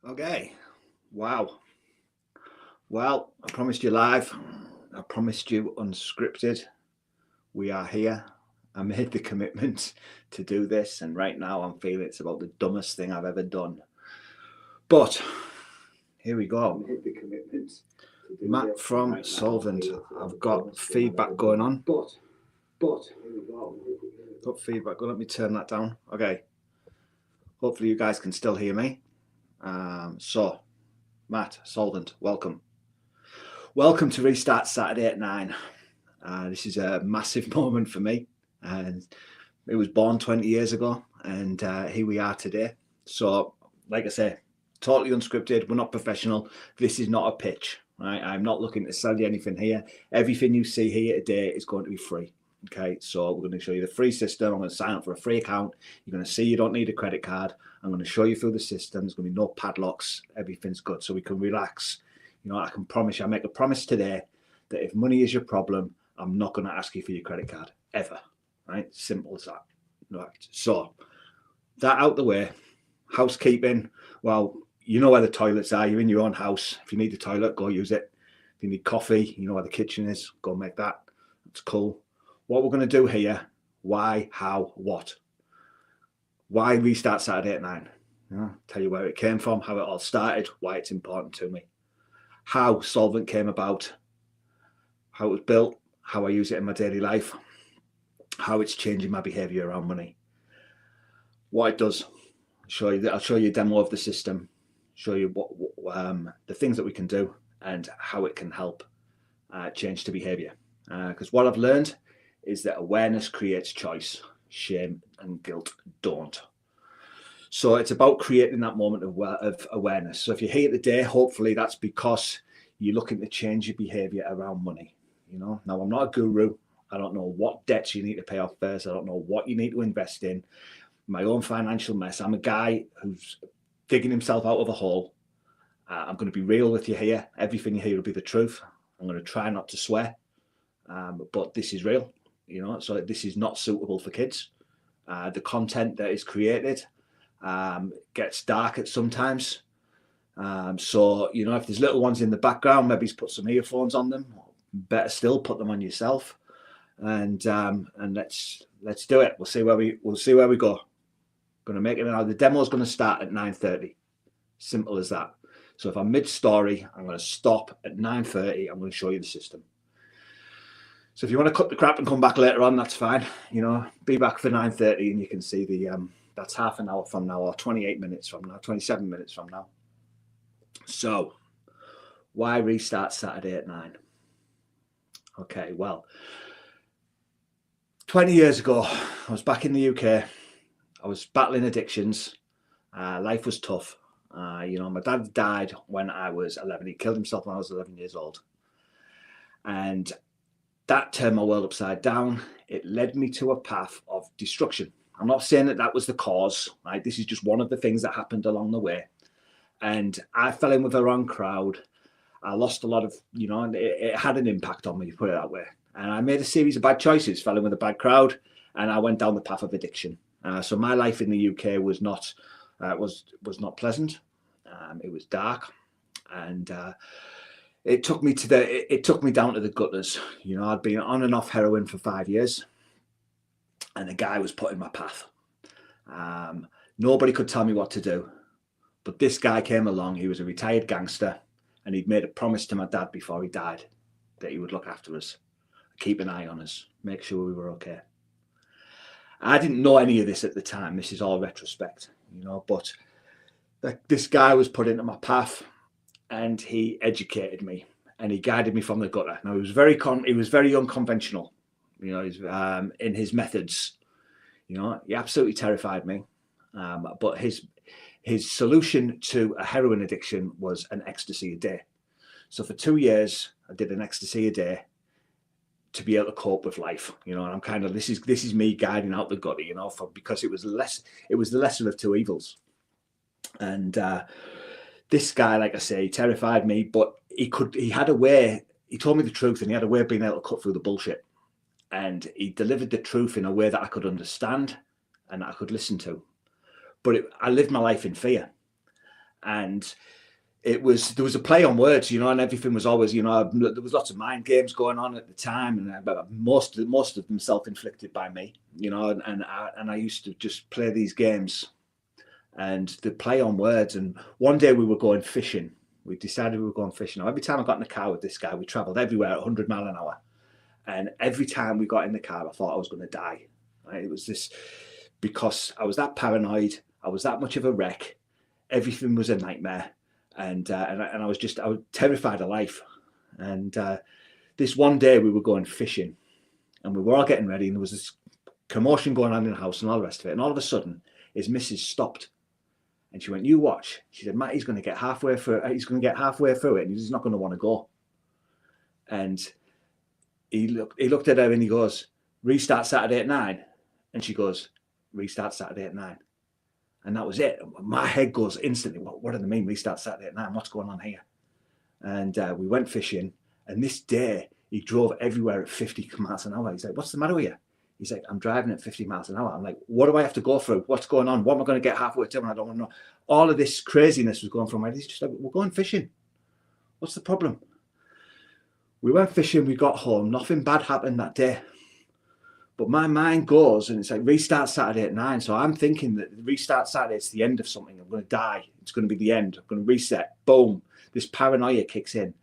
Okay, wow. Well, I promised you live. I promised you unscripted. We are here. I made the commitment to do this, and right now I'm feeling it's about the dumbest thing I've ever done. But here we go. I made the commitment to do Matt this, from right Solvent. I've got feedback going on. But here we go. Got feedback. Let me turn that down. Okay. Hopefully you guys can still hear me. So, Matt, Solvent, welcome. Welcome to Restart Saturday at 9. This is a massive moment for me. And it was born 20 years ago, and here we are today. So, like I say, totally unscripted. We're not professional. This is not a pitch, right? I'm not looking to sell you anything here. Everything you see here today is going to be free. Okay, so we're going to show you the free system. I'm going to sign up for a free account. You're going to see you don't need a credit card. I'm going to show you through the system. There's going to be no padlocks. Everything's good, so we can relax. You know, I can promise you, I make a promise today that if money is your problem, I'm not going to ask you for your credit card, ever. Right? Simple as that. Right. So, that out the way. Housekeeping. Well, you know where the toilets are. You're in your own house. If you need the toilet, go use it. If you need coffee, you know where the kitchen is. Go make that. That's cool. What we're going to do here, why, how, what? Why Restart Saturday at 9? Tell you where it came from, how it all started, why it's important to me. How Solvent came about, how it was built, how I use it in my daily life, how it's changing my behaviour around money. What it does, I'll show you a demo of the system, show you what the things that we can do and how it can help change the behaviour. Because what I've learned is that awareness creates choice, shame and guilt don't. So it's about creating that moment of awareness. So if you're here today, hopefully that's because you're looking to change your behavior around money. You know, now I'm not a guru. I don't know what debts you need to pay off first. I don't know what you need to invest in. My own financial mess. I'm a guy who's digging himself out of a hole. I'm going to be real with you here. Everything you hear will be the truth. I'm going to try not to swear, but this is real. You know, so this is not suitable for kids. The content that is created gets dark at sometimes. So, you know, if there's little ones in the background, maybe put some earphones on them. Better still, put them on yourself. And let's do it. We'll see where we go. Going to make it now. The demo is going to start at 9:30. Simple as that. So if I'm mid-story, I'm going to stop at 9:30. I'm going to show you the system. So if you want to cut the crap and come back later on, that's fine. You know, be back for 9:30 and you can see the that's half an hour from now, or 28 minutes from now, 27 minutes from now. So why Restart Saturday at 9? Okay, well, 20 years ago, I was back in the UK. I was battling addictions. Life was tough. You know, my dad died when I was 11. He killed himself when I was 11 years old. And that turned my world upside down. It led me to a path of destruction. I'm not saying that that was the cause, right? This is just one of the things that happened along the way. And I fell in with the wrong crowd. I lost a lot of, you know, and it had an impact on me, put it that way. And I made a series of bad choices, fell in with a bad crowd, and I went down the path of addiction. So my life in the UK was not pleasant. It was dark, and it took me down to the gutters. You know, I'd been on and off heroin for 5 years, and a guy was put in my path. Nobody could tell me what to do, but this guy came along. He was a retired gangster, and he'd made a promise to my dad before he died that he would look after us, keep an eye on us, make sure we were okay. I didn't know any of this at the time. This is all retrospect, you know, but this guy was put into my path, and he educated me and he guided me from the gutter. Now, he was very unconventional, you know, in his methods. You know, he absolutely terrified me. But his solution to a heroin addiction was an ecstasy a day. So for 2 years, I did an ecstasy a day to be able to cope with life. You know, and I'm kind of, this is me guiding out the gutter, you know, because it was the lesser of two evils. And this guy, like I say, he terrified me, but he had a way. He told me the truth, and he had a way of being able to cut through the bullshit. And he delivered the truth in a way that I could understand and I could listen to. But I lived my life in fear. And there was a play on words, you know, and everything was always, you know, there was lots of mind games going on at the time, and most of them self-inflicted by me, you know, and I used to just play these games and the play on words. And one day we were going fishing. We decided we were going fishing. Now, every time I got in the car with this guy, we travelled everywhere at 100 mile an hour. And every time we got in the car, I thought I was going to die. Right? It was this, because I was that paranoid. I was that much of a wreck. Everything was a nightmare. And I was terrified of life. And this one day we were going fishing and we were all getting ready, and there was this commotion going on in the house and all the rest of it. And all of a sudden his missus stopped and she went, "You watch." She said, "Matt, he's going to get halfway through. He's going to get halfway through it and he's not going to want to go." And he looked at her and he goes, "Restart Saturday at 9. And she goes, "Restart Saturday at 9. And that was it. My head goes instantly, what do they mean, restart Saturday at 9? What's going on here? And we went fishing. And this day, he drove everywhere at 50 miles an hour. He's like, "What's the matter with you?" He's like, "I'm driving at 50 miles an hour. I'm like, "What do I have to go through? What's going on? What am I going to get halfway to? And I don't want to know." All of this craziness was going from my head. He's just like, "We're going fishing. What's the problem?" We went fishing. We got home. Nothing bad happened that day. But my mind goes and it's like, restart Saturday at 9. So I'm thinking that restart Saturday is the end of something. I'm going to die. It's going to be the end. I'm going to reset. Boom. This paranoia kicks in.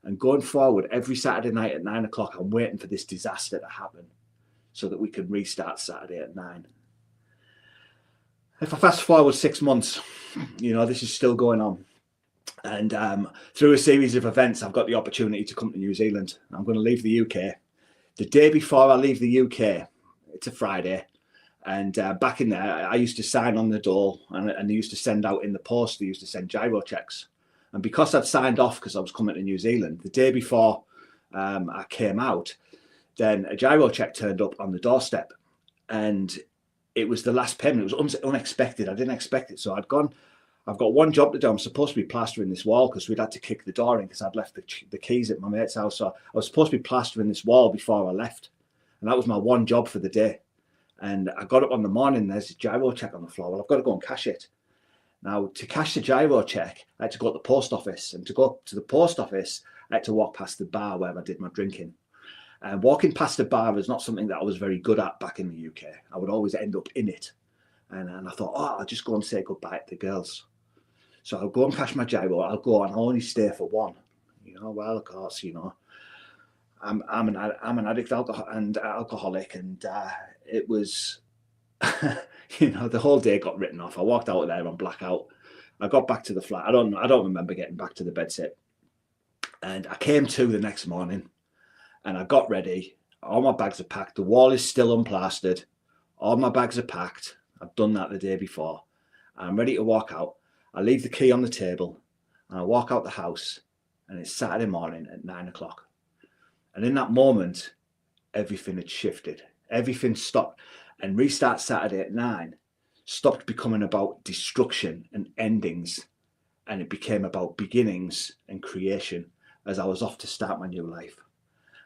And going forward, every Saturday night at 9 o'clock, I'm waiting for this disaster to happen so that we can restart Saturday at 9. If I fast forward 6 months, you know, this is still going on. And through a series of events, I've got the opportunity to come to New Zealand. I'm going to leave the UK. The day before I leave the UK, it's a Friday, and back in there, I used to sign on the door, and they used to send out in the post, they used to send gyro checks. And because I'd signed off because I was coming to New Zealand, the day before I came out, then a gyro check turned up on the doorstep, and it was the last payment. It was unexpected. I didn't expect it. So I've got one job to do. I'm supposed to be plastering this wall because we'd had to kick the door in because I'd left the keys at my mate's house. So I was supposed to be plastering this wall before I left. And that was my one job for the day. And I got up on the morning, there's a gyro check on the floor. Well, I've got to go and cash it. Now, to cash the gyro check, I had to go to the post office. And to go to the post office, I had to walk past the bar where I did my drinking. And walking past the bar is not something that I was very good at back in the UK. I would always end up in it. And I thought, I'll just go and say goodbye to the girls. So I'll go and cash my gyro. I'll go and I'll only stay for one. You know, well, of course, you know, I'm an addict and alcoholic, and it was, you know, the whole day got written off. I walked out of there on blackout. I got back to the flat. I don't remember getting back to the bedsit. And I came to the next morning, and I got ready. All my bags are packed. The wall is still unplastered. All my bags are packed. I've done that the day before. I'm ready to walk out. I leave the key on the table and I walk out the house, and it's Saturday morning at 9 o'clock. And in that moment, everything had shifted. Everything stopped, and restart Saturday at 9 stopped becoming about destruction and endings, and it became about beginnings and creation as I was off to start my new life.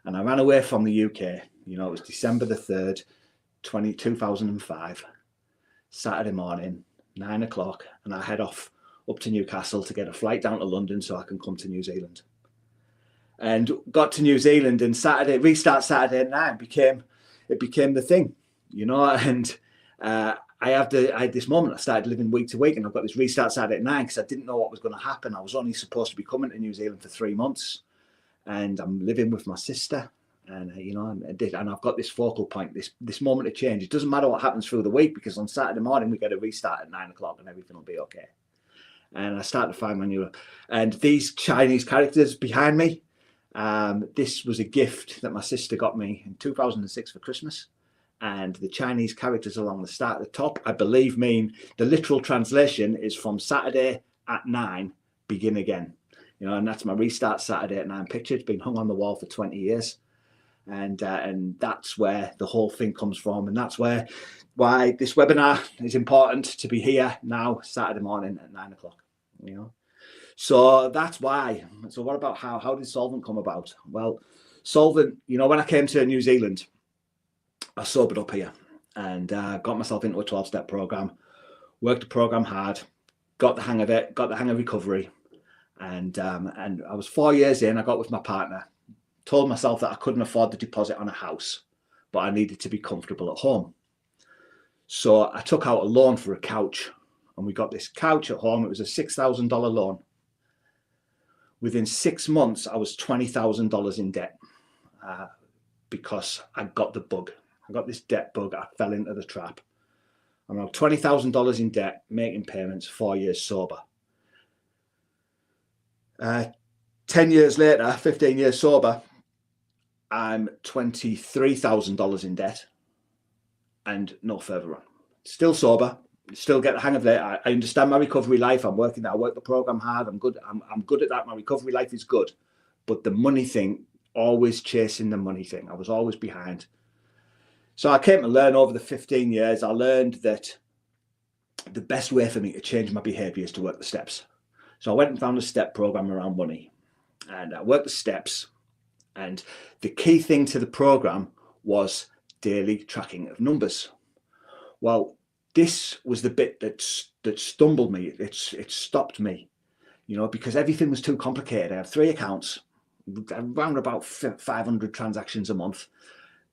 And I ran away from the UK. You know, it was December the 3rd, 2005, Saturday morning, 9 o'clock, and I head off up to Newcastle to get a flight down to London so I can come to New Zealand. And got to New Zealand, and restart Saturday at 9 became the thing, you know. And I had this moment. I started living week to week, and I've got this restart Saturday at 9 because I didn't know what was going to happen. I was only supposed to be coming to New Zealand for 3 months, and I'm living with my sister. And you know, and I've got this focal point, this moment of change. It doesn't matter what happens through the week, because on Saturday morning we get a restart at 9 o'clock, and everything will be okay. And I start to find my new, and these Chinese characters behind me. This was a gift that my sister got me in 2006 for Christmas, and the Chinese characters along the start at the top, I believe, mean the literal translation is from Saturday at 9, begin again. You know, and that's my restart Saturday at 9 picture. It's been hung on the wall for 20 years. And that's where the whole thing comes from, and that's why this webinar is important to be here now, Saturday morning at 9 o'clock. You know, so that's why. So what about how did Solvent come about? Well, Solvent, you know, when I came to New Zealand, I sobered up here and got myself into a 12-step program, worked the program hard, got the hang of it, got the hang of recovery. And I was 4 years in, I got with my partner, told myself that I couldn't afford the deposit on a house, but I needed to be comfortable at home. So I took out a loan for a couch, and we got this couch at home. It was a $6,000 loan. Within 6 months, I was $20,000 in debt because I got the bug. I got this debt bug. I fell into the trap. I'm now $20,000 in debt, making payments, 4 years sober. 10 years later, 15 years sober, I'm $23,000 in debt and no further on. Still sober, still get the hang of it. I understand my recovery life. I'm working there. I work the program hard. I'm good. I'm good at that. My recovery life is good. But the money thing, always chasing the money thing. I was always behind. So I came to learn over the 15 years, I learned that the best way for me to change my behavior is to work the steps. So I went and found a step program around money, and I worked the steps. And the key thing to the program was daily tracking of numbers. Well, this was the bit that stumbled me. It stopped me, because everything was too complicated. I had 3 accounts, around about 500 transactions a month,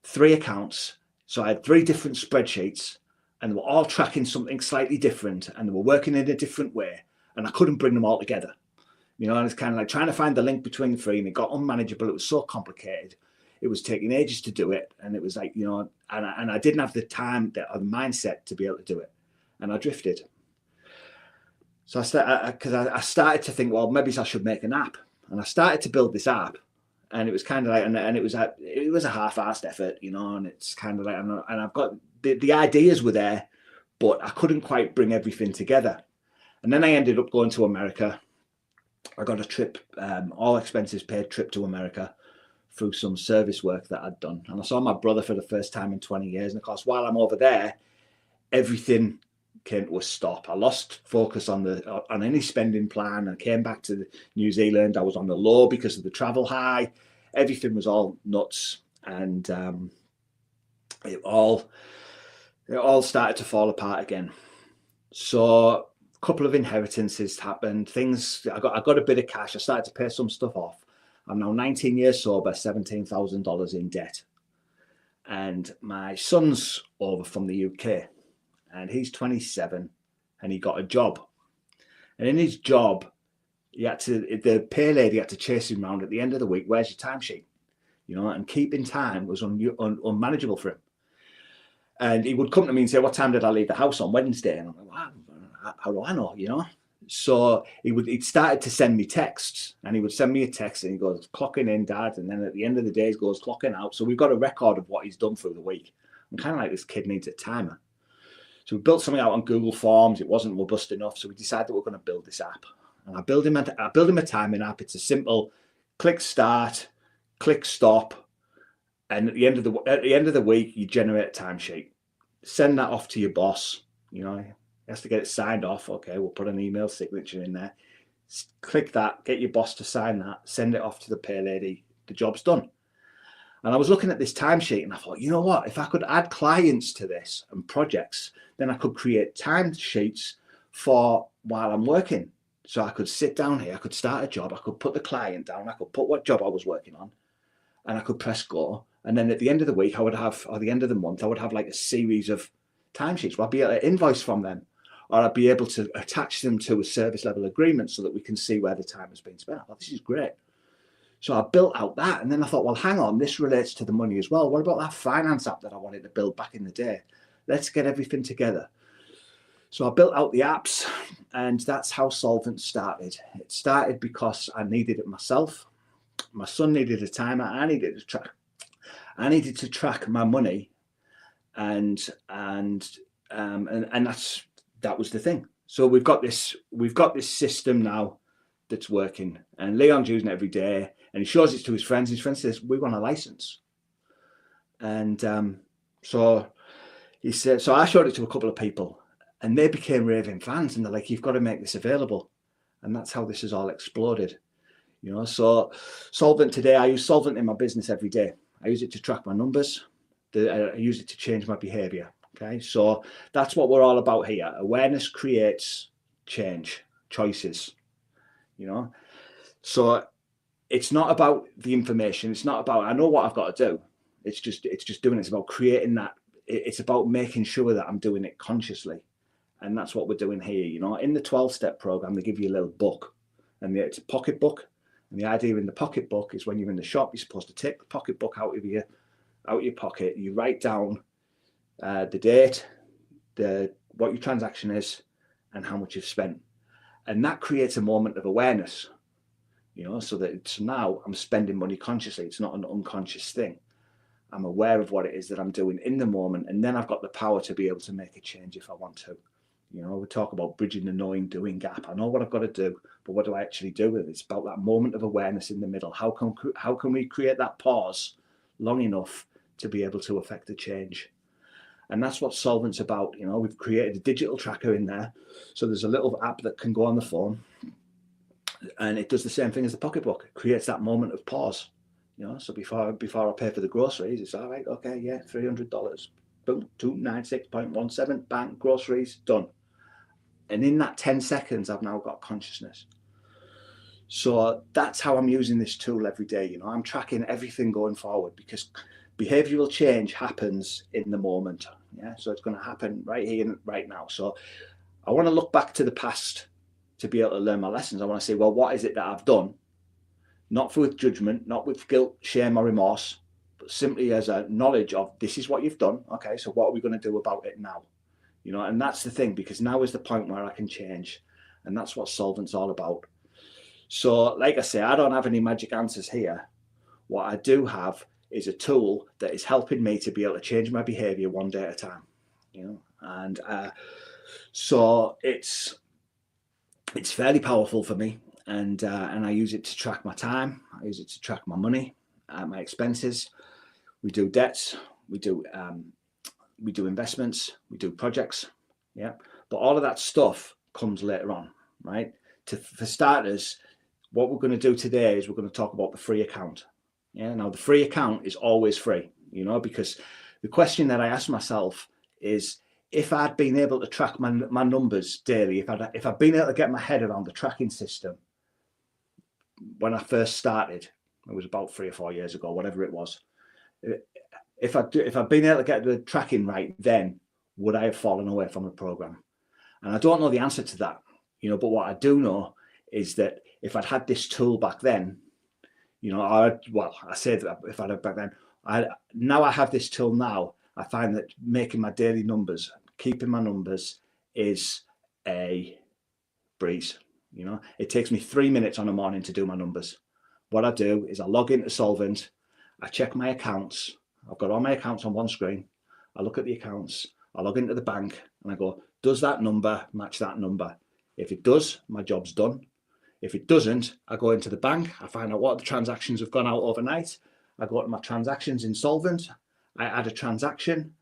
3 accounts. So I had 3 different spreadsheets, and they were all tracking something slightly different, and they were working in a different way, and I couldn't bring them all together. And it's kind of like trying to find the link between the 3, and it got unmanageable. It was so complicated. It was taking ages to do it, and it was like, and I didn't have the time or the mindset to be able to do it, and I drifted. So I started to think, well, maybe I should make an app, and I started to build this app. And it was kind of like, and it was a half-assed effort, and it's kind of like, and I've got the ideas were there, but I couldn't quite bring everything together. And then I ended up going to America. I got a trip, all expenses paid trip to America through some service work that I'd done. And I saw my brother for the first time in 20 years. And of course, while I'm over there, everything came to a stop. I lost focus on any spending plan. I came back to New Zealand. I was on the low because of the travel high. Everything was all nuts, and it all started to fall apart again. So a couple of inheritances happened. I got a bit of cash. I started to pay some stuff off. I'm now 19 years sober, $17,000 in debt, and my son's over from the UK. And he's 27, and he got a job. And in his job, the pay lady had to chase him around at the end of the week. Where's your timesheet? And keeping time was unmanageable for him. And he would come to me and say, what time did I leave the house on Wednesday? And I'm like, wow, how do I know, So he'd started to send me texts, and he would send me a text, and he goes, clocking in, Dad. And then at the end of the day, he goes, clocking out. So we've got a record of what he's done through the week. I'm kind of like, this kid needs a timer. So we built something out on Google Forms. It wasn't robust enough. So we decided that we're going to build this app. And I build him a timing app. It's a simple click start, click stop. And at the end of the week, you generate a timesheet. Send that off to your boss. He has to get it signed off. Okay, we'll put an email signature in there. Click that, get your boss to sign that, send it off to the pay lady. The job's done. And I was looking at this timesheet, and I thought, you know what? If I could add clients to this and projects, then I could create timesheets for while I'm working. So I could sit down here, I could start a job, I could put the client down, I could put what job I was working on, and I could press go. And then at the end of the week, or the end of the month, I would have like a series of timesheets where I'd be able to invoice from them, or I'd be able to attach them to a service level agreement so that we can see where the time has been spent. I thought, this is great. So I built out that, and then I thought, well, hang on, this relates to the money as well. What about that finance app that I wanted to build back in the day? Let's get everything together. So I built out the apps, and that's how Solvent started. It started because I needed it myself. My son needed a timer. I needed to track my money, and that was the thing. So we've got this system now that's working, and Leon's using it every day, and he shows it to his friends. His friend says, we want a license. And so he said, so I showed it to a couple of people, and they became raving fans, and they're like, you've got to make this available. And that's how this has all exploded. So Solvent today, I use Solvent in my business every day. I use it to track my numbers. I use it to change my behavior. Okay, so that's what we're all about here. Awareness creates change, choices, you know. So it's not about the information. It's not about, I know what I've got to do. It's just doing it. It's about creating that. It's about making sure that I'm doing it consciously. And that's what we're doing here. You know, in the 12-step program, they give you a little book, and it's a pocket book. And the idea in the pocket book is when you're in the shop, you're supposed to take the pocket book out of your pocket. You write down the date, what your transaction is, and how much you've spent. And that creates a moment of awareness, you know, so now I'm spending money consciously. It's not an unconscious thing. I'm aware of what it is that I'm doing in the moment, and then I've got the power to be able to make a change if I want to. You know, we talk about bridging the knowing doing gap. I know what I've got to do, but what do I actually do with it? It's about that moment of awareness in the middle. How can we create that pause long enough to be able to affect a change? And that's what Solvent's about. You know, we've created a digital tracker in there. So there's a little app that can go on the phone, and it does the same thing as the pocketbook. It creates that moment of pause. You know, so before I pay for the groceries, it's all right. Okay, yeah, $300. Boom, 296.17, bang, groceries, done. And in that 10 seconds, I've now got consciousness. So that's how I'm using this tool every day. You know, I'm tracking everything going forward, because behavioral change happens in the moment. Yeah, so it's going to happen right here and right now. So I want to look back to the past to be able to learn my lessons. I want to say, well, what is it that I've done? Not with judgment, not with guilt, shame, or remorse, but simply as a knowledge of this is what you've done. Okay, so what are we going to do about it now? You know, and that's the thing, because now is the point where I can change. And that's what Solvent's all about. So like I say, I don't have any magic answers here. What I do have is a tool that is helping me to be able to change my behavior one day at a time. You know, and so it's fairly powerful for me. And I use it to track my time. I use it to track my money, my expenses. We do debts. We do investments. We do projects. Yeah, but all of that stuff comes later on, right? For starters, what we're going to do today is we're going to talk about the free account. Yeah, now the free account is always free, you know, because the question that I ask myself is, if I'd been able to track my numbers daily, if I'd been able to get my head around the tracking system when I first started, it was about 3 or 4 years ago, whatever it was. If I'd been able to get the tracking right, then would I have fallen away from the program? And I don't know the answer to that, you know, but what I do know is that if I'd had this tool back then, you know, I say that if I'd had back then, now I have this tool now, I find that making my daily numbers, keeping my numbers is a breeze. You know, it takes me 3 minutes on a morning to do my numbers. What I do is I log into Solvent, I check my accounts. I've got all my accounts on one screen. I look at the accounts, I log into the bank, and I go, does that number match that number? If it does, my job's done. If it doesn't, I go into the bank, I find out what the transactions have gone out overnight. I go to my transactions in Solvent, I add a transaction.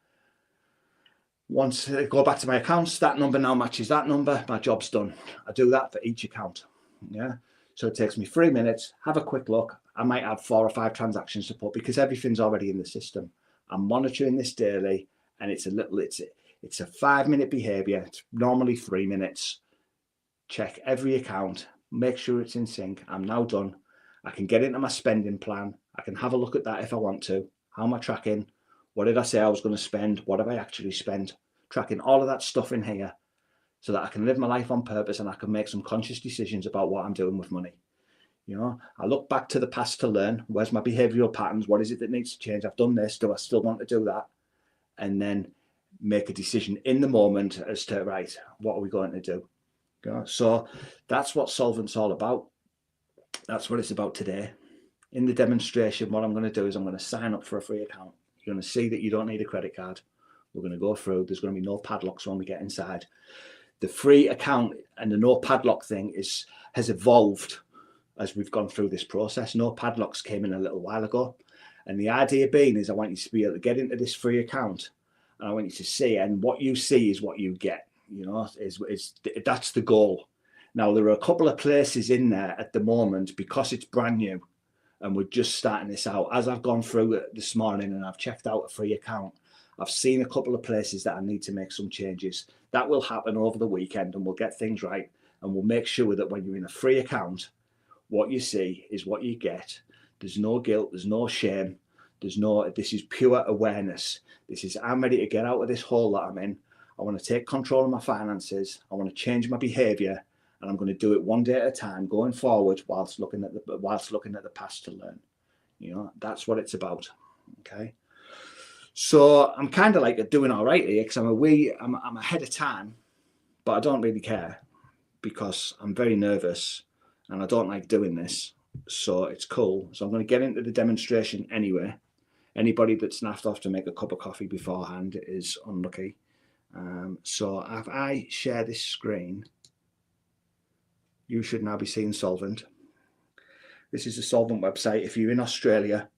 Once I go back to my accounts, that number now matches that number, my job's done. I do that for each account. Yeah. So it takes me 3 minutes, have a quick look. I might have 4 or 5 transactions to put, because everything's already in the system. I'm monitoring this daily, and it's a 5-minute behavior. It's normally 3 minutes. Check every account, make sure it's in sync. I'm now done. I can get into my spending plan. I can have a look at that if I want to. How am I tracking? What did I say I was going to spend? What have I actually spent? Tracking all of that stuff in here so that I can live my life on purpose, and I can make some conscious decisions about what I'm doing with money. You know, I look back to the past to learn, where's my behavioral patterns? What is it that needs to change? I've done this. Do I still want to do that? And then make a decision in the moment as to, right, what are we going to do? You know, so that's what Solvent's all about. That's what it's about today. In the demonstration, what I'm going to do is I'm going to sign up for a free account. You're going to see that you don't need a credit card. We're going to go through. There's going to be no padlocks when we get inside. The free account and the no padlock thing has evolved as we've gone through this process. No padlocks came in a little while ago. And the idea being is I want you to be able to get into this free account, and I want you to see, and what you see is what you get, you know, that's the goal. Now, there are a couple of places in there at the moment, because it's brand new and we're just starting this out. As I've gone through it this morning and I've checked out a free account, I've seen a couple of places that I need to make some changes. That will happen over the weekend, and we'll get things right. and we'll make sure that when you're in a free account, what you see is what you get. There's no guilt, there's no shame, this is pure awareness. This is, I'm ready to get out of this hole that I'm in. I want to take control of my finances. I want to change my behavior, and I'm going to do it one day at a time going forward whilst looking at the past to learn. You know, that's what it's about. Okay. So I'm kind of like doing all right here because I'm ahead of time, but I don't really care because I'm very nervous and I don't like doing this. So it's cool. So I'm going to get into the demonstration anyway. Anybody that's naffed off to make a cup of coffee beforehand is unlucky. So if I share this screen, you should now be seeing Solvent. This is the Solvent website. If you're in Australia,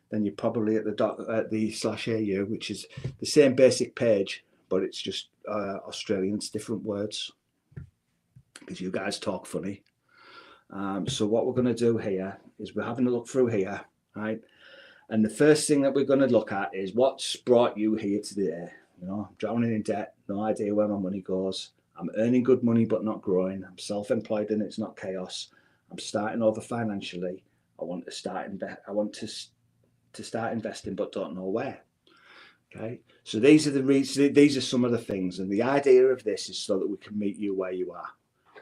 then you're probably at the /au, which is the same basic page, but it's just Australian. It's different words because you guys talk funny. So what we're going to do here is we're having a look through here, right? And the first thing that we're going to look at is what's brought you here today. You know, I'm drowning in debt, no idea where my money goes. I'm earning good money but not growing. I'm self-employed and it's not chaos. I'm starting over financially. I want to start investing but don't know where. Okay, so these are some of the things, and the idea of this is so that we can meet you where you are.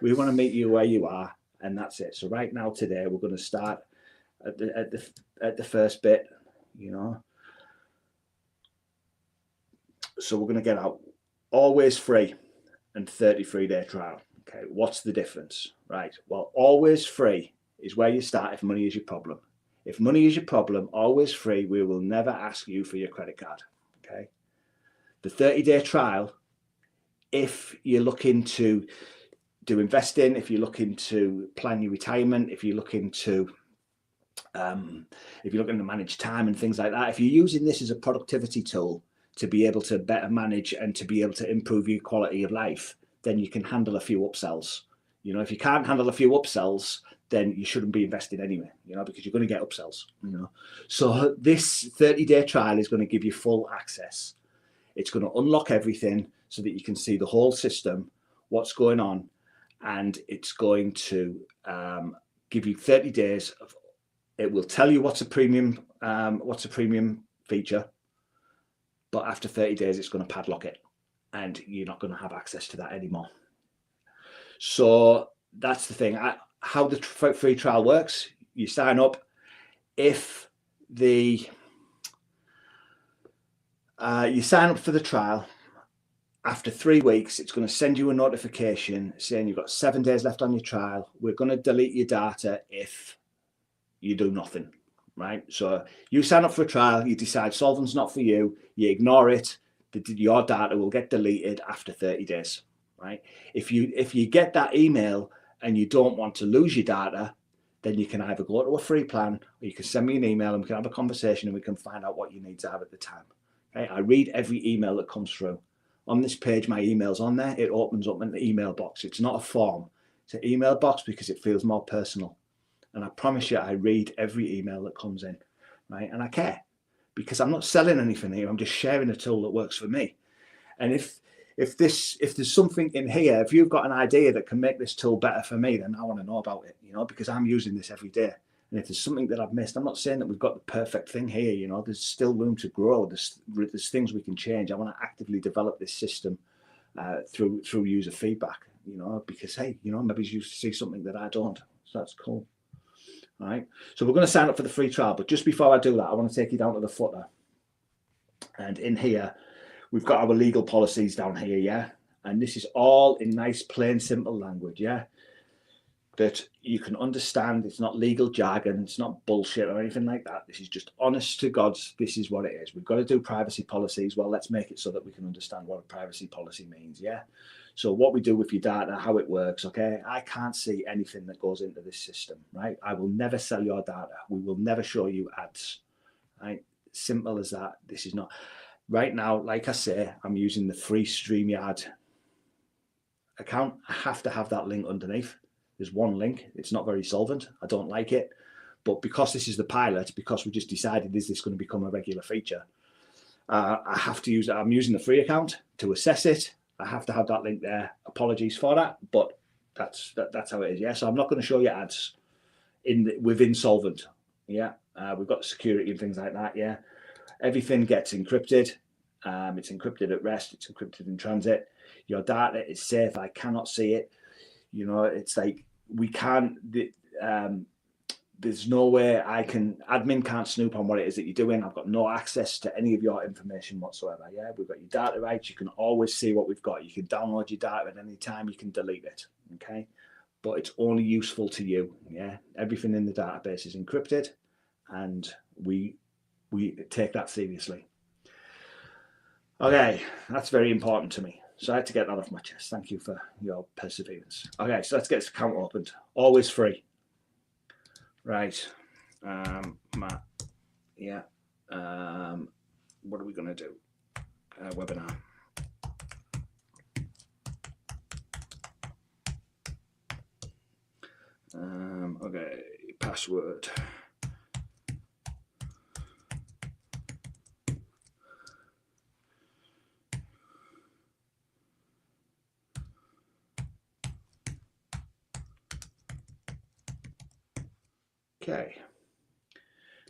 We want to meet you where you are, and that's it. So right now today we're going to start at the first bit, you know. So we're going to get out always free and 33-day trial. Okay, what's the difference? Right, well, always free is where you start if money is your problem. If money is your problem, always free, we will never ask you for your credit card. Okay, the 30-day trial, if you're looking to do investing, if you're looking to plan your retirement, if you're looking to manage time and things like that, if you're using this as a productivity tool to be able to better manage and to be able to improve your quality of life, then you can handle a few upsells. You know, if you can't handle a few upsells, then you shouldn't be investing anyway, you know, because you're going to get upsells, you know. So this 30-day trial is going to give you full access. It's going to unlock everything so that you can see the whole system, what's going on, and it's going to give you 30 days of, it will tell you what's a premium feature, but after 30 days, it's going to padlock it and you're not going to have access to that anymore. So that's the thing. How the free trial works, you sign up. If you sign up for the trial, after 3 weeks, it's going to send you a notification saying you've got 7 days left on your trial. We're going to delete your data if you do nothing, right? So you sign up for a trial, you decide Solvent's not for you, you ignore it, your data will get deleted after 30 days, right? If you get that email and you don't want to lose your data, then you can either go to a free plan or you can send me an email and we can have a conversation and we can find out what you need to have at the time. Okay? I read every email that comes through. On this page, my email's on there. It opens up in the email box. It's not a form. It's an email box because it feels more personal. And I promise you, I read every email that comes in, right? And I care because I'm not selling anything here. I'm just sharing a tool that works for me. And if there's something in here, if you've got an idea that can make this tool better for me, then I want to know about it, you know, because I'm using this every day. And if there's something that I've missed, I'm not saying that we've got the perfect thing here, you know, there's still room to grow. There's things we can change. I want to actively develop this system through user feedback, you know, because, hey, you know, maybe you see something that I don't. So that's cool. All right. So we're going to sign up for the free trial. But just before I do that, I want to take you down to the footer. And in here, we've got our legal policies down here, yeah? And this is all in nice, plain, simple language, yeah? That you can understand. It's not legal jargon. It's not bullshit or anything like that. This is just honest to God's, this is what it is. We've got to do privacy policies. Well, let's make it so that we can understand what a privacy policy means, yeah? So what we do with your data, how it works, okay? I can't see anything that goes into this system, right? I will never sell your data. We will never show you ads, right? Simple as that. This is not... Right now, like I say, I'm using the free StreamYard account. I have to have that link underneath. There's one link. It's not very solvent. I don't like it. But because this is the pilot, because we just decided, is this going to become a regular feature? I have to use it. I'm using the free account to assess it. I have to have that link there. Apologies for that. But That's how it is. Yeah. So I'm not going to show you ads within Solvent. Yeah. We've got security and things like that. Yeah. Everything gets encrypted. It's encrypted at rest. It's encrypted in transit. Your data is safe. I cannot see it. You know, it's like we can't. There's no way admin can't snoop on what it is that you're doing. I've got no access to any of your information whatsoever. Yeah, we've got your data rights. You can always see what we've got. You can download your data at any time. You can delete it. Okay, but it's only useful to you. Yeah, everything in the database is encrypted, and we take that seriously. Okay, that's very important to me. So I had to get that off my chest. Thank you for your perseverance. Okay, so let's get this account opened. Always free. Right, Matt. Yeah. What are we going to do? Webinar. Okay, password. Okay,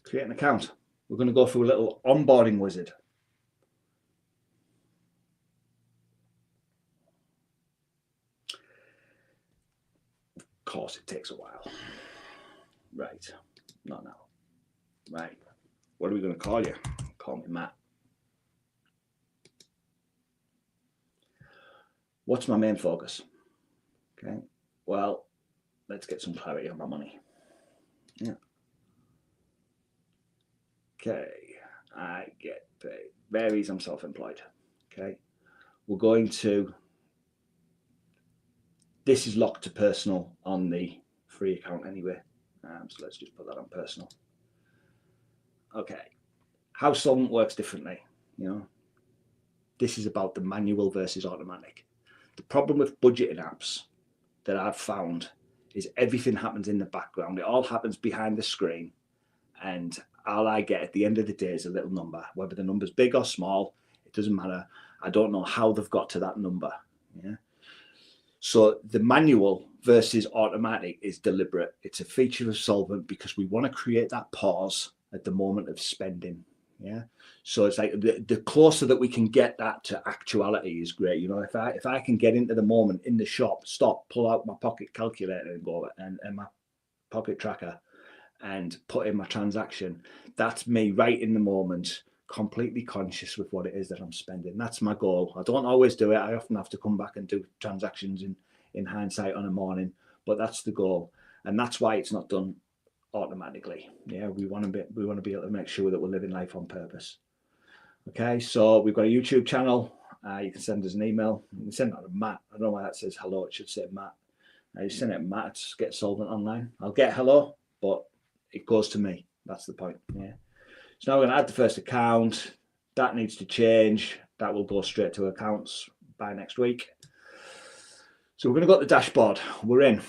create an account. We're going to go through a little onboarding wizard. Of course, it takes a while. Right, not now. Right, what are we going to call you? Call me Matt. What's my main focus? Okay, well, let's get some clarity on my money. Yeah. Okay, I get paid. Varies, I'm self-employed. Okay, we're going to, this is locked to personal on the free account anyway. So let's just put that on personal. Okay, how Solvent works differently, you know, this is about the manual versus automatic. The problem with budgeting apps that I've found is everything happens in the background. It all happens behind the screen, and all I get at the end of the day is a little number. Whether the number's big or small, it doesn't matter. I don't know how they've got to that number. Yeah. So the manual versus automatic is deliberate. It's a feature of Solvent because we want to create that pause at the moment of spending. Yeah. So it's like the closer that we can get that to actuality is great. You know, if I can get into the moment in the shop, stop, pull out my pocket calculator and go and my pocket tracker and put in my transaction, that's me right in the moment, completely conscious with what it is that I'm spending. That's my goal. I don't always do it. I often have to come back and do transactions in hindsight on a morning, but that's the goal. And that's why it's not done automatically. Yeah, we want to be able to make sure that we're living life on purpose. Okay, so we've got a YouTube channel. You can send us an email. You can send that to Matt. I don't know why that says hello. It should say Matt. You send it to Matt to get Solvent online. I'll get hello, but it goes to me. That's the point. Yeah. So now we're going to add the first account. That needs to change. That will go straight to accounts by next week. So we're going to go to the dashboard. We're in.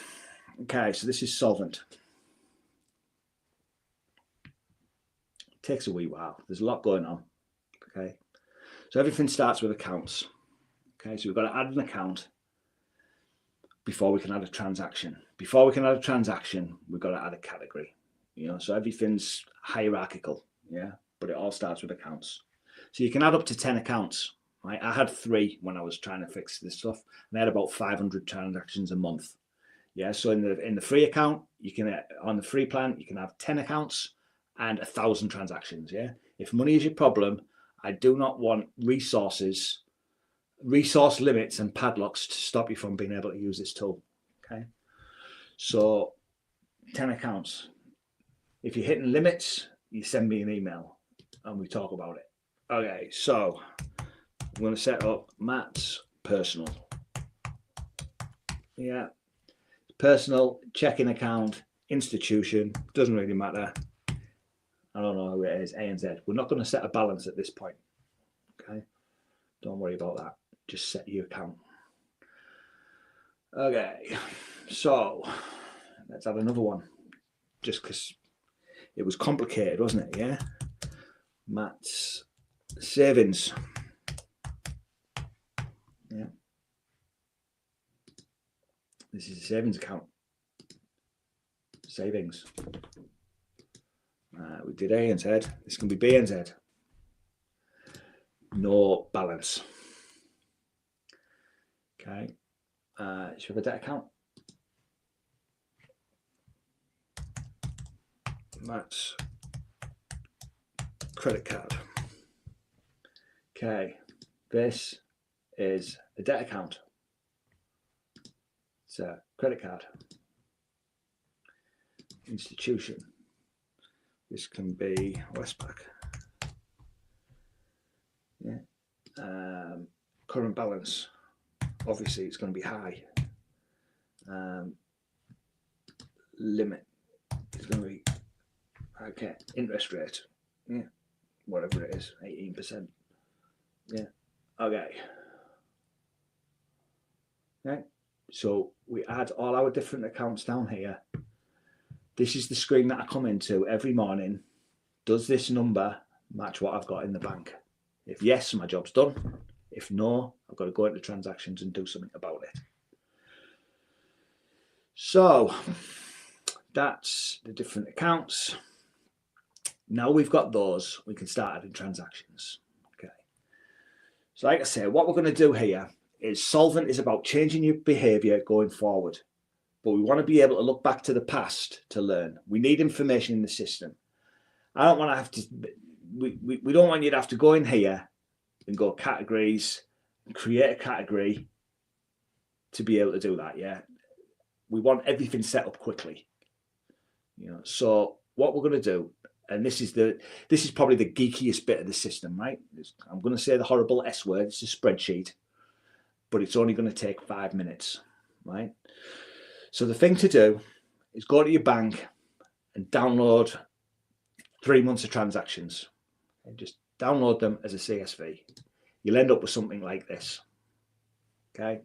Okay, so this is Solvent. It takes a wee while. There's a lot going on. Okay, so everything starts with accounts. Okay, so we've got to add an account before we can add a transaction. Before we can add a transaction, we've got to add a category. You know, so everything's hierarchical. Yeah, but it all starts with accounts. So you can add up to 10 accounts. Right, I had 3 when I was trying to fix this stuff, and I had about 500 transactions a month. Yeah, so in the free account, you can on the free plan you can have 10 accounts and 1,000 transactions. Yeah, if money is your problem, I do not want resource limits and padlocks to stop you from being able to use this tool. Okay, so 10 accounts. If you're hitting limits, you send me an email and we talk about it. Okay, so I'm going to set up Matt's personal. Yeah, personal checking account, institution, doesn't really matter. I don't know who it is, A and Z. We're not going to set a balance at this point. Okay, don't worry about that. Just set your account. Okay, so let's add another one, just because it was complicated, wasn't it? Yeah, Matt's savings. Yeah, This is a savings account. Savings. We did A and Z. This can be B and Z. No balance. Okay. Should we have a debt account? That's credit card. Okay. This is a debt account. It's a credit card. Institution. This can be Westpac. Yeah. Current balance. Obviously, it's going to be high. Limit. It's going to be okay. Interest rate. Yeah. Whatever it is, 18%. Yeah. Okay. Okay. So we add all our different accounts down here. This is the screen that I come into every morning. Does this number match what I've got in the bank? If yes, my job's done. If no, I've got to go into transactions and do something about it. So that's the different accounts. Now we've got those, we can start adding transactions. Okay. So like I say, what we're going to do here is Solvent is about changing your behavior going forward. But we want to be able to look back to the past to learn. We need information in the system. I don't want to have to, we don't want you to have to go in here and go categories and create a category to be able to do that. Yeah. We want everything set up quickly. You know, so what we're going to do, and this is probably the geekiest bit of the system, right? I'm going to say the horrible S word. It's a spreadsheet, but it's only going to take 5 minutes, right? So the thing to do is go to your bank and download 3 months of transactions and just download them as a CSV. You'll end up with something like this. Okay.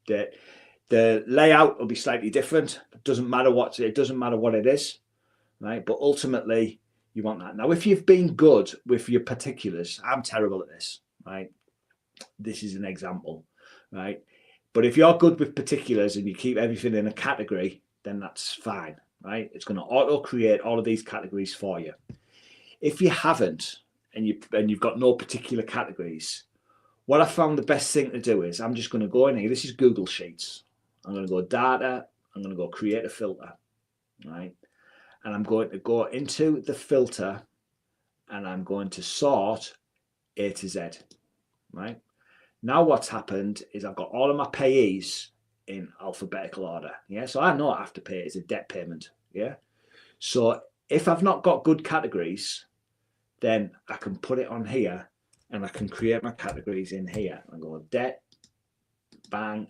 The layout will be slightly different. It doesn't matter what it is, right? But ultimately you want that. Now, if you've been good with your particulars, I'm terrible at this, right? This is an example, right? But if you're good with particulars and you keep everything in a category, then that's fine, right? It's going to auto create all of these categories for you. If you haven't, and you've got no particular categories, what I found the best thing to do is I'm just going to go in here. This is Google Sheets. I'm going to go data. I'm going to go create a filter, right? And I'm going to go into the filter and I'm going to sort A to Z, right? Now what's happened is I've got all of my payees in alphabetical order. Yeah, so I know Afterpay is a debt payment. Yeah, so if I've not got good categories, then I can put it on here and I can create my categories in here. I go debt, bang,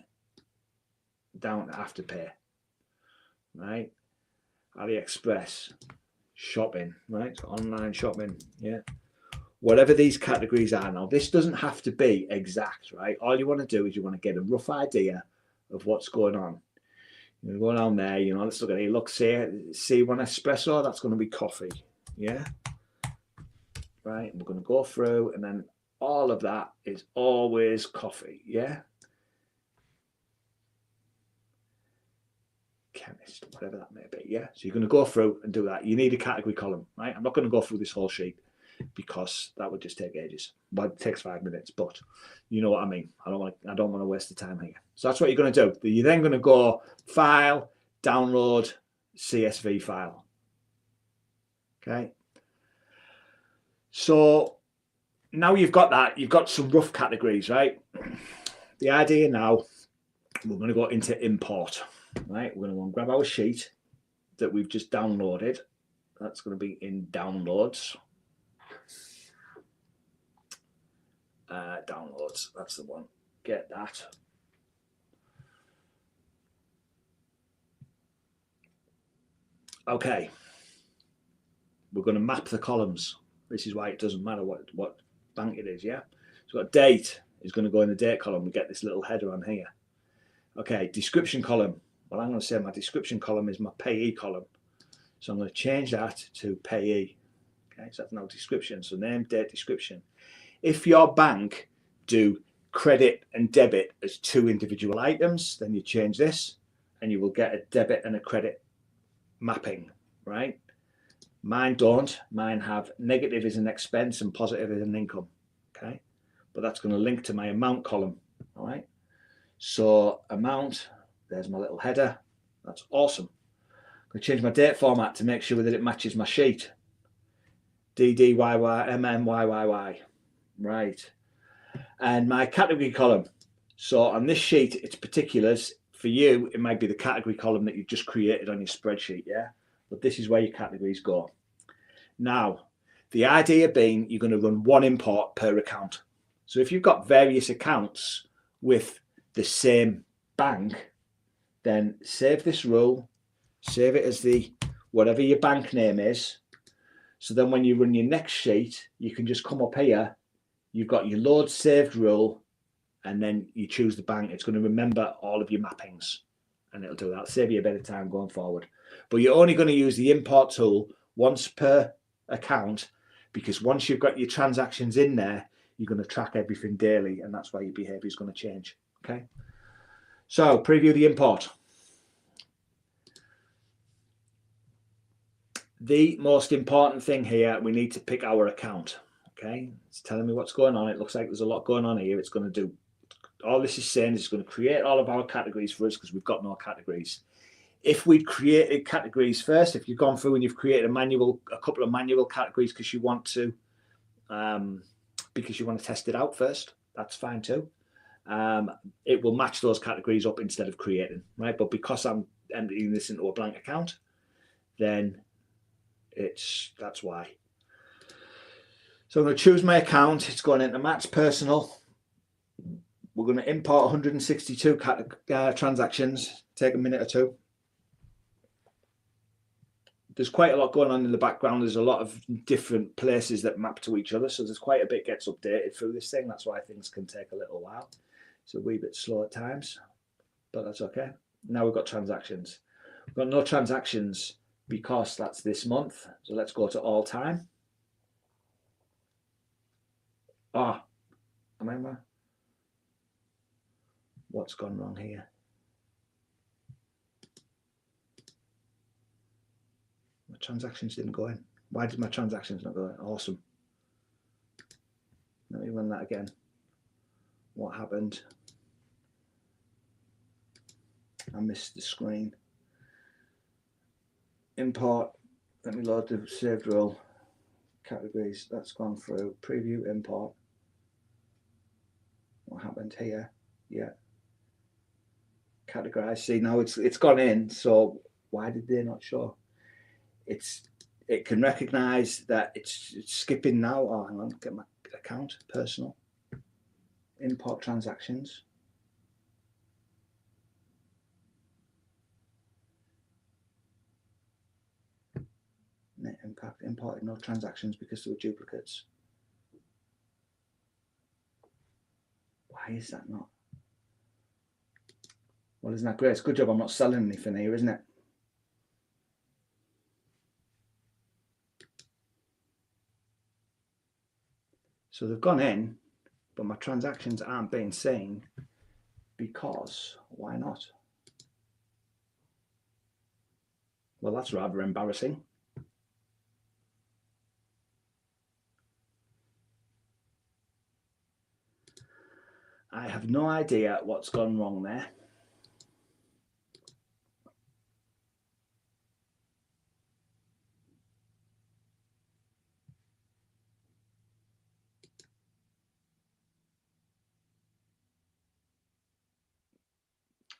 down to Afterpay, right? AliExpress, shopping, right? So online shopping, yeah. Whatever these categories are now, this doesn't have to be exact, right? All you want to do is you want to get a rough idea of what's going on. You're going down there, you know, let's look at it. Look, see one espresso, that's going to be coffee, yeah? Right, we're going to go through and then all of that is always coffee, yeah? Chemist, whatever that may be, yeah? So you're going to go through and do that. You need a category column, right? I'm not going to go through this whole sheet because that would just take ages. Well, it takes 5 minutes, but you know what I mean. I don't want to waste the time here. So that's what you're going to do. You're then going to go file, download, CSV file. Okay. So now you've got that, you've got some rough categories, right? The idea now, we're going to go into import, right? We're going to go and grab our sheet that we've just downloaded. That's going to be in downloads. Downloads, that's the one. Get that. Okay. We're going to map the columns. This is why it doesn't matter what bank it is, yeah? So we've got date is going to go in the date column. We get this little header on here. Okay, description column. Well, I'm going to say my description column is my payee column. So I'm going to change that to payee. Okay, so that's now description. So name, date, description. If your bank do credit and debit as two individual items, then you change this and you will get a debit and a credit mapping, right? Mine don't. Mine have negative as an expense and positive as an income, okay? But that's going to link to my amount column, all right? So amount, there's my little header. That's awesome. I'm going to change my date format to make sure that it matches my sheet. DDYYMMYYY, right? And my category column. So on this sheet, it's particulars. For you, it might be the category column that you've just created on your spreadsheet, yeah? But this is where your categories go. Now, the idea being you're going to run one import per account. So if you've got various accounts with the same bank, then save this rule, save it as the whatever your bank name is. So then when you run your next sheet, you can just come up here, you've got your load saved rule, and then you choose the bank. It's going to remember all of your mappings, and it'll do that. Save you a bit of time going forward. But you're only going to use the import tool once per account, because once you've got your transactions in there, you're going to track everything daily, and that's why your behavior is going to change. Okay. So preview the import. The most important thing here, we need to pick our account. Okay. It's telling me what's going on. It looks like there's a lot going on here. It's going to do all this is saying is it's going to create all of our categories for us because we've got no categories. If we'd created categories first, if you've gone through and you've created a couple of manual categories because you want to test it out first, that's fine too. It will match those categories up instead of creating, right? But because I'm emptying this into a blank account, then that's why. So I'm going to choose my account. It's going into Matt's personal. We're going to import 162 transactions. Take a minute or two. There's quite a lot going on in the background. There's a lot of different places that map to each other. So there's quite a bit gets updated through this thing. That's why things can take a little while. It's a wee bit slow at times, but that's okay. Now we've got transactions. We've got no transactions because that's this month. So let's go to all time. What's gone wrong here? My transactions didn't go in. Why did my transactions not go in? Awesome. Let me run that again. What happened? I missed the screen. Import. Let me load the saved role. Categories. That's gone through. Preview import. What happened here? Yeah. Categorize. See, now it's gone in. So why did they not show? It can recognize that it's skipping now. Oh, hang on. Get my account. Personal. Import transactions. Net impact. Imported no transactions because there were duplicates. Why is that not? Well, isn't that great? It's a good job I'm not selling anything here, isn't it? So they've gone in, but my transactions aren't being seen because why not? Well, that's rather embarrassing. I have no idea what's gone wrong there.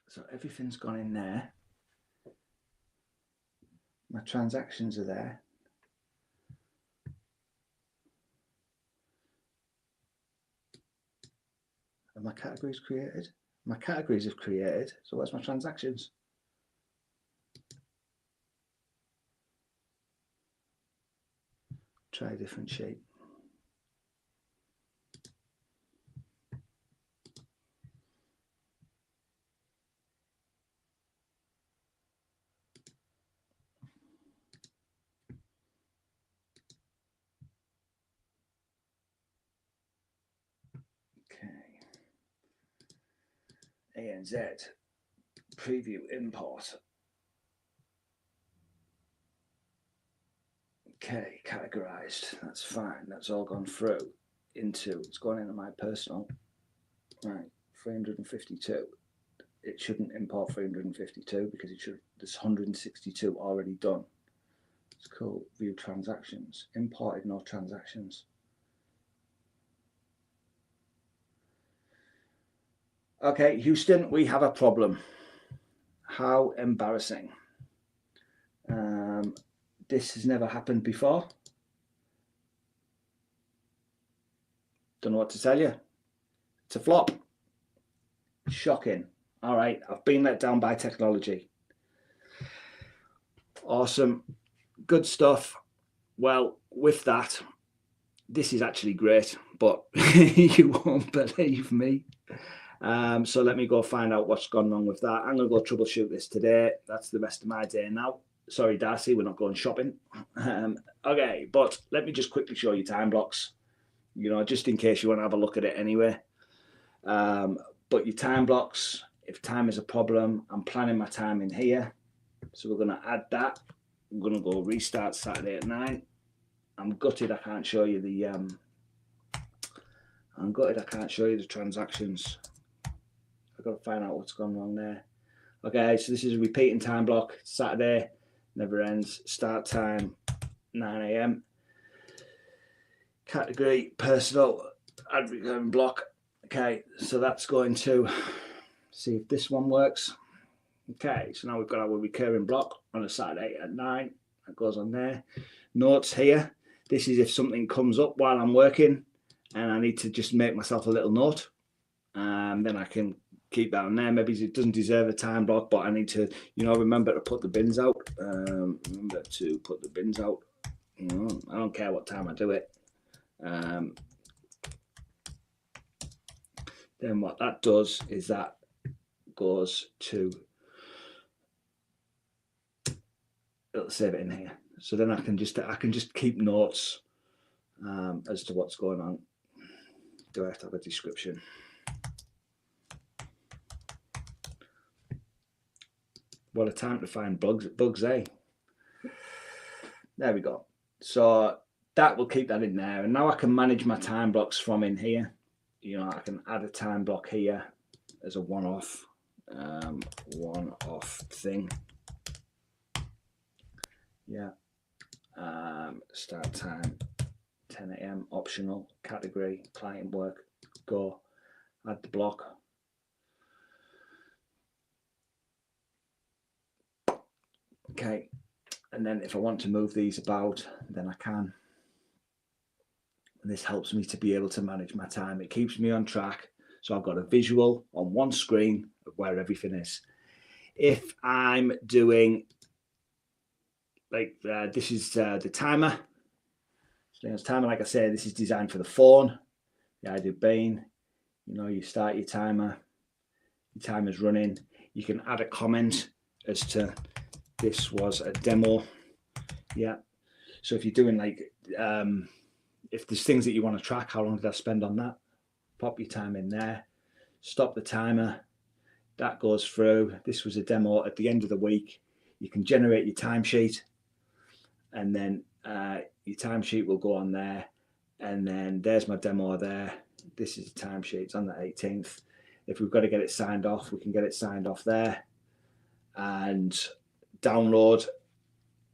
So everything's gone in there. My transactions are there. Have my categories created? My categories have created. So where's my transactions? Try a different sheet. Okay. ANZ. preview import. Okay, categorized. That's fine. That's all gone through into, it's gone into my personal. Right, 352. It shouldn't import 352 because it should, there's 162 already done. It's cool. View transactions. Imported no transactions. Okay, Houston, we have a problem. How embarrassing. This has never happened before. Don't know what to tell you. It's a flop. Shocking. All right, I've been let down by technology. Awesome. Good stuff. Well, with that, this is actually great, but you won't believe me. So let me go find out what's gone wrong with that. I'm going to go troubleshoot this today. That's the rest of my day now. Sorry, Darcy, we're not going shopping. Okay, but let me just quickly show you time blocks, you know, just in case you want to have a look at it anyway. But your time blocks, if time is a problem, I'm planning my time in here. So we're going to add that. I'm going to go restart Saturday at 9. I'm gutted I can't show you the transactions. I've got to find out what's gone wrong there. Okay, so this is a repeating time block. Saturday, never ends. Start time, 9 AM. Category, personal, add recurring block. Okay, so that's going to see if this one works. Okay, so now we've got our recurring block on a Saturday at 9. That goes on there. Notes here. This is if something comes up while I'm working and I need to just make myself a little note. Then I can keep that on there. Maybe it doesn't deserve a time block, but I need to, you know, remember to put the bins out. Remember to put the bins out. You know, I don't care what time I do it. Then what that does is that goes to, it'll save it in here. So then I can just keep notes as to what's going on. Do I have to have a description? What a time to find bugs, eh? There we go. So that will keep that in there. And now I can manage my time blocks from in here. You know, I can add a time block here as a one-off thing. Yeah. Start time, 10 AM, optional, category, client work, go, add the block. Okay, and then if I want to move these about, then I can. And this helps me to be able to manage my time. It keeps me on track. So I've got a visual on one screen of where everything is. If I'm doing, like, this is the timer. So timer, like I said, this is designed for the phone. The idea being, you know, you start your timer, your timer's running. You can add a comment as to this was a demo. Yeah. So if you're doing like, if there's things that you want to track, how long did I spend on that? Pop your time in there, stop the timer. That goes through. This was a demo. At the end of the week, you can generate your timesheet, and then your timesheet will go on there. And then there's my demo there. This is the timesheet. It's on the 18th. If we've got to get it signed off, we can get it signed off there and download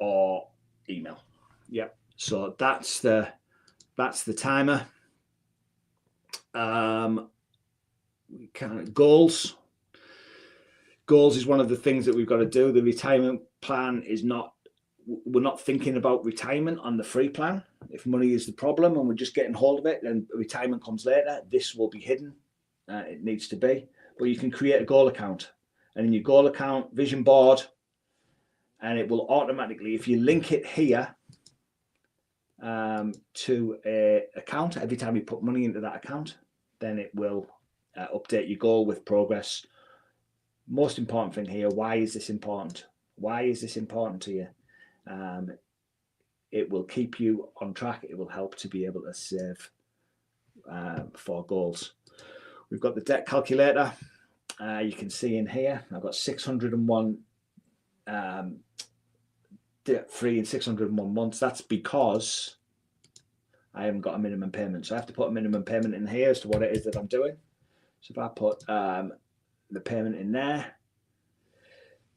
or email. Yep. So that's the timer. Goals. Goals is one of the things that we've got to do. The retirement plan is not, we're not thinking about retirement on the free plan. If money is the problem and we're just getting hold of it, then retirement comes later. This will be hidden. It needs to be. But you can create a goal account. And in your goal account, vision board, and it will automatically, if you link it here to a account, every time you put money into that account, then it will update your goal with progress. Most important thing here, why is this important? Why is this important to you? It will keep you on track. It will help to be able to save for goals. We've got the debt calculator. You can see in here, I've got 601 debt-free in 601 months. That's because I haven't got a minimum payment. So I have to put a minimum payment in here as to what it is that I'm doing. So if I put the payment in there,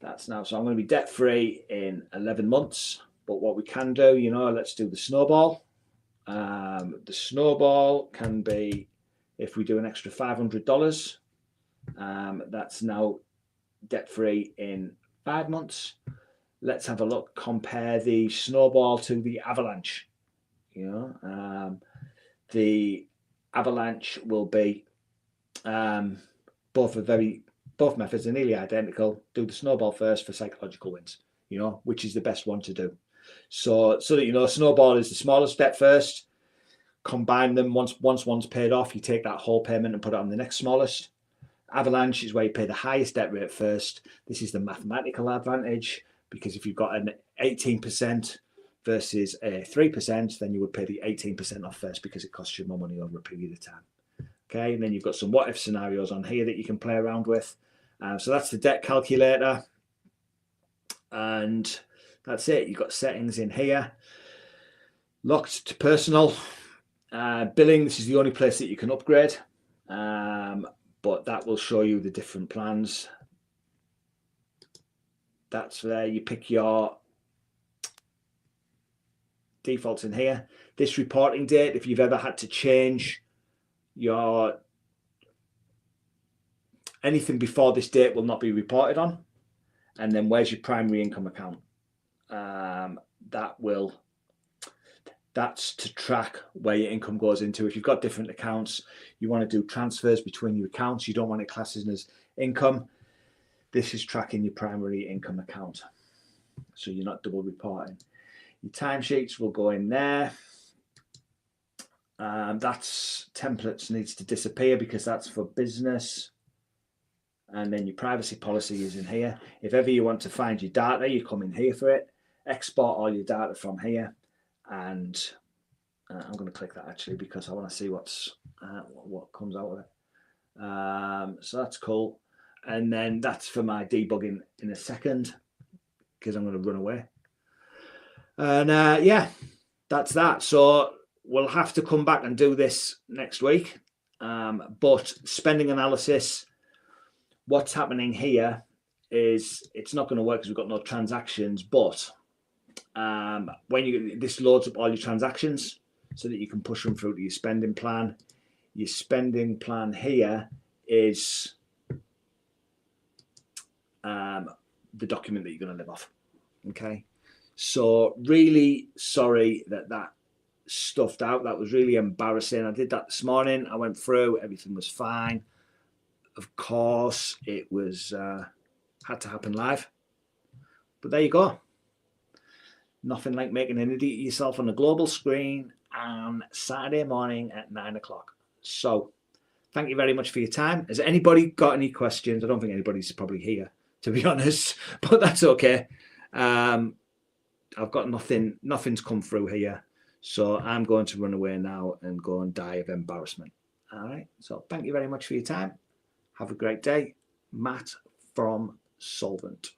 that's now, so I'm going to be debt-free in 11 months. But what we can do, you know, let's do the snowball. The snowball can be, if we do an extra $500, that's now debt-free in 5 months. Let's have a look, compare the snowball to the avalanche. You know, the avalanche will be both methods are nearly identical. Do the snowball first for psychological wins, you know, which is the best one to do. So that you know, snowball is the smallest step first. Combine them once one's paid off, you take that whole payment and put it on the next smallest. Avalanche is where you pay the highest debt rate first. This is the mathematical advantage, because if you've got an 18% versus a 3%, then you would pay the 18% off first because it costs you more money over a period of time. Okay, and then you've got some what if scenarios on here that you can play around with. So that's the debt calculator, and that's it. You've got settings in here, locked to personal. Billing, this is the only place that you can upgrade, but that will show you the different plans. That's there. You pick your defaults in here. This reporting date, if you've ever had to change your anything before this date, will not be reported on. And then where's your primary income account? That's to track where your income goes into. If you've got different accounts, you want to do transfers between your accounts, you don't want it classed as income. This is tracking your primary income account, so you're not double reporting. Your timesheets will go in there. That's templates needs to disappear because that's for business. And then your privacy policy is in here. If ever you want to find your data, you come in here for it. Export all your data from here. And I'm going to click that actually because I want to see what comes out of it. So that's cool. And then that's for my debugging in a second because I'm going to run away. And yeah, that's that. So we'll have to come back and do this next week. But spending analysis, what's happening here is it's not going to work because we've got no transactions. But when this loads up all your transactions so that you can push them through to your spending plan. Your spending plan here is the document that you're going to live off. Okay, so really sorry that stuffed out. That was really embarrassing. I did that this morning. I went through, everything was fine. Of course, it was had to happen live, but there you go. Nothing like making an idiot of yourself on a global screen on Saturday morning at 9 o'clock. So thank you very much for your time. Has anybody got any questions? I don't think anybody's probably here, to be honest, but that's okay. I've got nothing's come through here. So I'm going to run away now and go and die of embarrassment. All right. So thank you very much for your time. Have a great day. Matt from Solvent.